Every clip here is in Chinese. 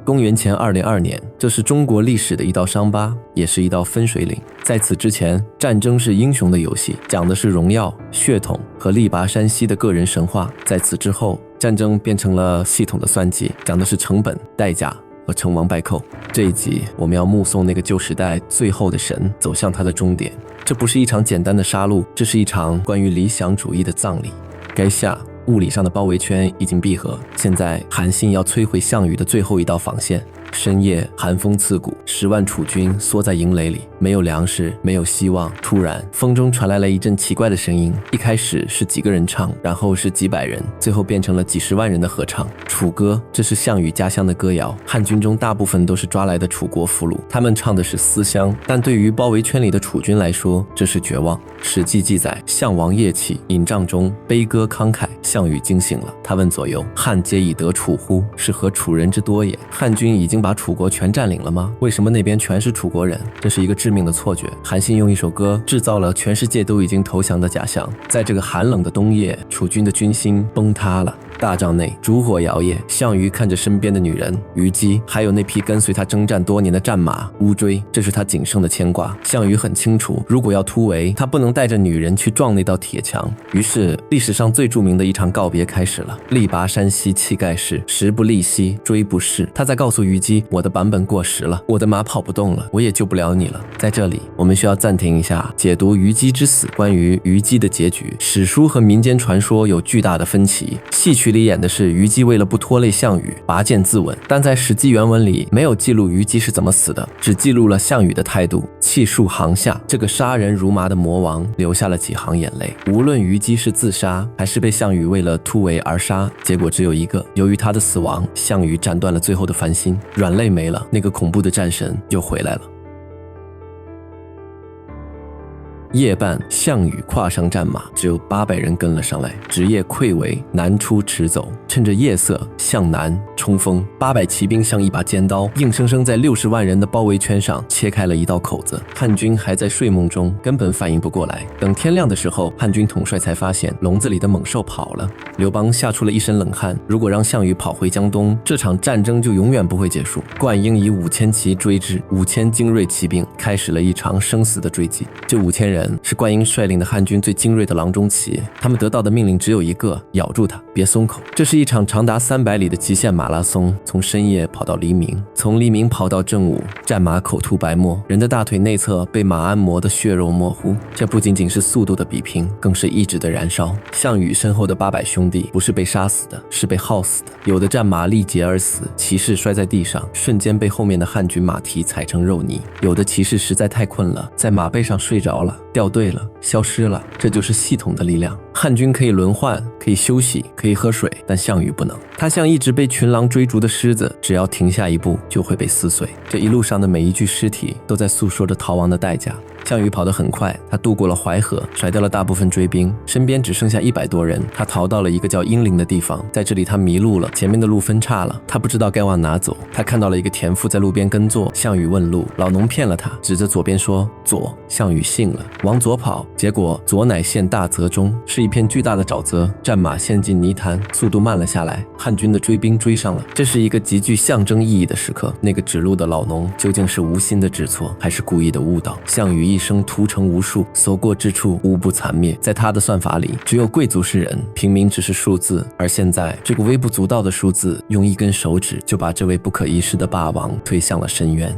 公元前202年，这是中国历史的一道伤疤，也是一道分水岭。在此之前，战争是英雄的游戏，讲的是荣耀、血统和力拔山兮的个人神话。在此之后，战争变成了系统的算计，讲的是成本、代价和成王败寇。这一集我们要目送那个旧时代最后的神走向他的终点。这不是一场简单的杀戮，这是一场关于理想主义的葬礼。该下物理上的包围圈已经闭合，现在韩信要摧毁项羽的最后一道防线。深夜寒风刺骨，10万楚军缩在营垒里，没有粮食，没有希望。突然风中传来了一阵奇怪的声音，一开始是几个人唱，然后是几百人，最后变成了几十万人的合唱。楚歌，这是项羽家乡的歌谣，汉军中大部分都是抓来的楚国俘虏，他们唱的是思乡，但对于包围圈里的楚军来说，这是绝望。史记记载，项王夜起，饮帐中，悲歌慷慨。项羽惊醒了，他问左右：汉皆以得楚乎？是何楚人之多也？汉军已经把楚国全占领了吗？为什么那边全是楚国人？这是一个致命的错觉。韩信用一首歌制造了全世界都已经投降的假象。在这个寒冷的冬夜，楚军的军心崩塌了。大帐内烛火摇曳，项羽看着身边的女人虞姬，还有那匹跟随他征战多年的战马乌骓，这是他仅剩的牵挂。项羽很清楚，如果要突围，他不能带着女人去撞那道铁墙。于是历史上最著名的一场告别开始了。力拔山兮气盖世，时不利兮骓不逝。他在告诉虞姬，我的版本过时了，我的马跑不动了，我也救不了你了。在这里我们需要暂停一下，解读虞姬之死。关于虞姬的结局，史书和民间传说有巨大的分歧。戏曲里演的是虞姬为了不拖累项羽拔剑自刎，但在史记原文里没有记录虞姬是怎么死的，只记录了项羽的态度。气数行下，这个杀人如麻的魔王流下了几行眼泪。无论虞姬是自杀还是被项羽为了突围而杀，结果只有一个，由于他的死亡，项羽斩断了最后的繁星，软肋没了，那个恐怖的战神又回来了。夜半，项羽跨上战马，只有800人跟了上来，职业溃围，南出驰走。趁着夜色向南冲锋，800骑兵像一把尖刀，硬生生在60万人的包围圈上切开了一道口子。汉军还在睡梦中，根本反应不过来。等天亮的时候，汉军统帅才发现笼子里的猛兽跑了。刘邦吓出了一身冷汗，如果让项羽跑回江东，这场战争就永远不会结束。灌婴以5000骑追至，5000精锐骑兵开始了一场生死的追击。这5000人是灌婴率领的汉军最精锐的郎中骑，他们得到的命令只有一个：咬住他，别松口。这是一场长达300里的极限马拉松，从深夜跑到黎明，从黎明跑到正午，战马口吐白沫，人的大腿内侧被马鞍磨得血肉模糊。这不仅仅是速度的比拼，更是意志的燃烧。项羽身后的800兄弟不是被杀死的，是被耗死的。有的战马力竭而死，骑士摔在地上，瞬间被后面的汉军马蹄踩成肉泥。有的骑士实在太困了，在马背上睡着了，掉队了，消失了。这就是系统的力量。汉军可以轮换，可以休息，可以喝水，但项羽不能。他像一直被群狼追逐的狮子，只要停下一步就会被撕碎。这一路上的每一具尸体都在诉说着逃亡的代价。项羽跑得很快，他渡过了淮河，甩掉了大部分追兵，身边只剩下100多人。他逃到了一个叫阴陵的地方，在这里他迷路了，前面的路分岔了，他不知道该往哪走。他看到了一个田妇在路边耕作，项羽问路，老农骗了他，指着左边说左。项羽信了，往左跑，结果左乃陷大泽中，是一片巨大的沼泽，战马陷进泥潭，速度慢了下来，汉军的追兵追上了。这是一个极具象征意义的时刻，那个指路的老农究竟是无心的指错，还是故意的误导？项羽一生屠城无数，所过之处无不残灭。在他的算法里，只有贵族是人，平民只是数字。而现在这个微不足道的数字，用一根手指就把这位不可一世的霸王推向了深渊。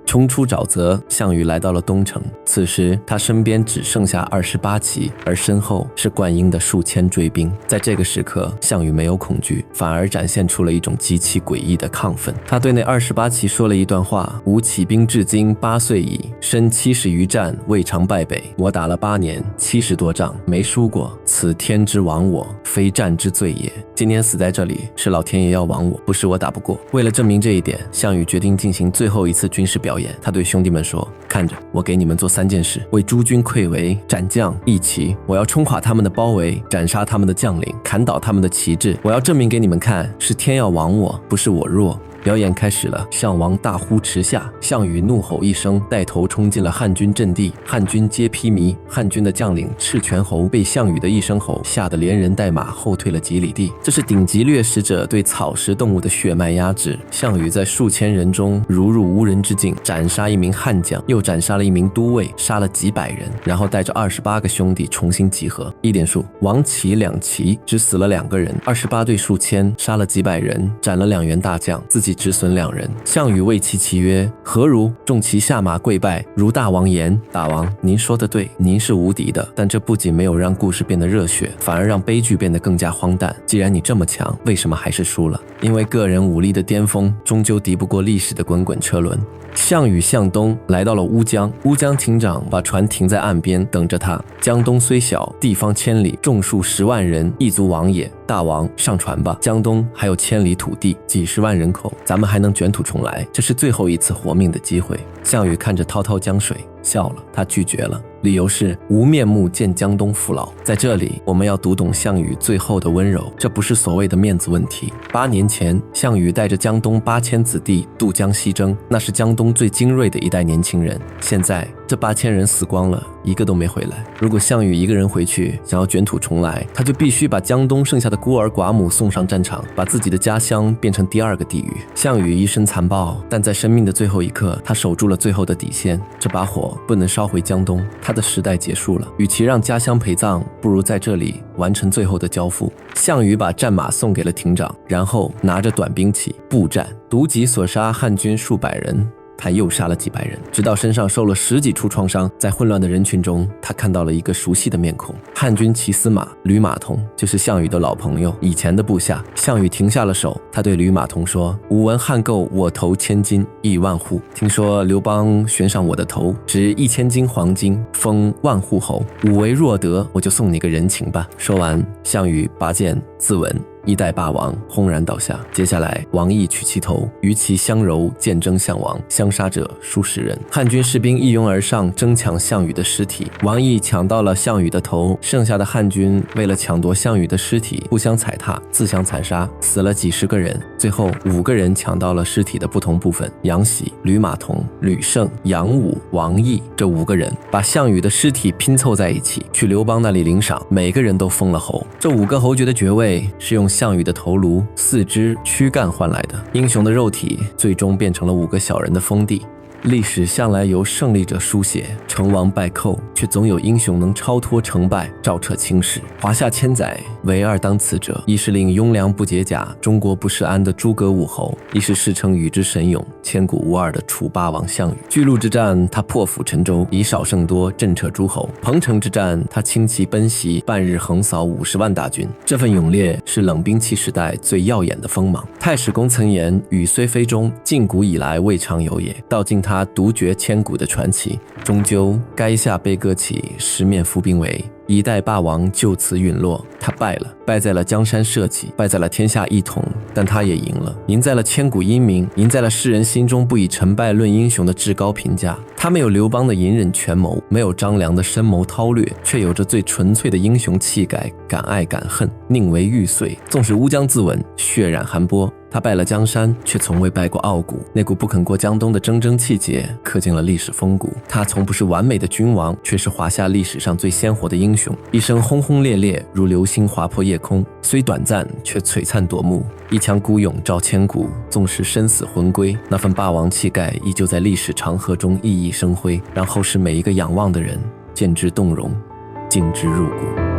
冲出沼泽，项羽来到了东城。此时他身边只剩下28骑，而身后是灌婴的数千追兵。在这个时刻，项羽没有恐惧，反而展现出了一种极其诡异的亢奋。他对那28骑说了一段话：吾起兵至今8岁矣，身70余战，未尝败北。我打了8年，70多仗，没输过。此天之亡我，非战之罪也。今天死在这里，是老天爷要亡我，不是我打不过。为了证明这一点，项羽决定进行最后一次军事表演。他对兄弟们说：看着，我给你们做3件事：为诸军溃围，斩将义旗。我要冲垮他们的包围，斩杀他们的将领，砍倒他们的旗帜。我要证明给你们看，是天要亡我，不是我弱。表演开始了，项王大呼驰下，项羽怒吼一声，带头冲进了汉军阵地，汉军皆披靡。汉军的将领赤泉侯被项羽的一声吼吓得连人带马后退了几里地。这是顶级掠食者对草食动物的血脉压制。项羽在数千人中如入无人之境，斩杀一名汉将，又斩杀了一名都尉，杀了几百人，然后带着28个兄弟重新集合。一点数，王齐两齐，只死了2个人，28对数千，杀了几百人，斩了2员大将，自己只损2人。项羽谓其齐曰：何如？众齐下马跪拜，如大王言。大王，您说的对，您是无敌的。但这不仅没有让故事变得热血，反而让悲剧变得更加荒诞。既然你这么强，为什么还是输了？因为个人武力的巅峰终究敌不过历史的滚滚车轮。项羽向东来到了乌江，乌江亭长把船停在岸边等着他。江东虽小，地方千里，众数10万人，一足王也。大王，上船吧，江东还有千里土地，几十万人口，咱们还能卷土重来，这是最后一次活命的机会。项羽看着滔滔江水笑了，他拒绝了，理由是无面目见江东父老。在这里，我们要读懂项羽最后的温柔，这不是所谓的面子问题。8年前，项羽带着江东8000子弟渡江西征，那是江东最精锐的一代年轻人。现在这8000人死光了，一个都没回来。如果项羽一个人回去想要卷土重来，他就必须把江东剩下的孤儿寡母送上战场，把自己的家乡变成第2个地狱。项羽一身残暴，但在生命的最后一刻，他守住了最后的底线。这把火不能烧回江东，他的时代结束了。与其让家乡陪葬，不如在这里完成最后的交付。项羽把战马送给了亭长，然后拿着短兵器步战，独戟所杀汉军数百人。他又杀了几百人，直到身上受了10几处创伤。在混乱的人群中，他看到了一个熟悉的面孔，汉军骑司马吕马童，就是项羽的老朋友，以前的部下。项羽停下了手，他对吕马童说：吾闻汉购我头1000金，亿万户。听说刘邦悬赏我的头值1000斤黄金，封万户侯。吾为若得，我就送你个人情吧。说完，项羽拔剑自刎。一代霸王轰然倒下。接下来，王毅取其头，与其相柔，见征项王，相杀者数十人。汉军士兵一拥而上，争抢项羽的尸体。王毅抢到了项羽的头，剩下的汉军为了抢夺项羽的尸体，互相踩踏，自相残杀，死了几十个人。最后5个人抢到了尸体的不同部分：杨喜、吕马童、吕胜、杨武、王毅。这5个人把项羽的尸体拼凑在一起，去刘邦那里领赏，每个人都封了侯。这5个侯爵的爵位是用项羽的头颅、四肢、躯干换来的，英雄的肉体最终变成了5个小人的封地。历史向来由胜利者书写，成王败寇，却总有英雄能超脱成败，照彻青史。华夏千载，唯二当此者，一是令雍凉不解甲，中国不世安的诸葛武侯，一是世称与之神勇，千古无二的楚霸王项羽。巨鹿之战，他破釜沉舟，以少胜多，震慑诸侯；彭城之战，他轻骑奔袭，半日横扫50万大军。这份勇烈是冷兵器时代最耀眼的锋芒。太史公曾言：羽虽非中，近古以来未尝有也。道尽他独绝千古的传奇，终究垓下悲歌起，十面伏兵围。一代霸王就此陨落，他败了，败在了江山社稷，败在了天下一统，但他也赢了，赢在了千古英名，赢在了世人心中不以成败论英雄的至高评价。他没有刘邦的隐忍权谋，没有张良的深谋韬略，却有着最纯粹的英雄气概，敢爱敢恨，宁为玉碎。纵使乌江自刎，血染寒波，他败了江山，却从未败过傲骨。那股不肯过江东的铮铮气节，刻进了历史风骨。他从不是完美的君王，却是华夏历史上最鲜活的英雄。一生轰轰烈烈，如流星划破夜空，虽短暂，却璀璨夺目。一腔孤勇照千古，纵使生死魂归，那份霸王气概依旧在历史长河中熠熠生辉，让后世每一个仰望的人见之动容，敬之入骨。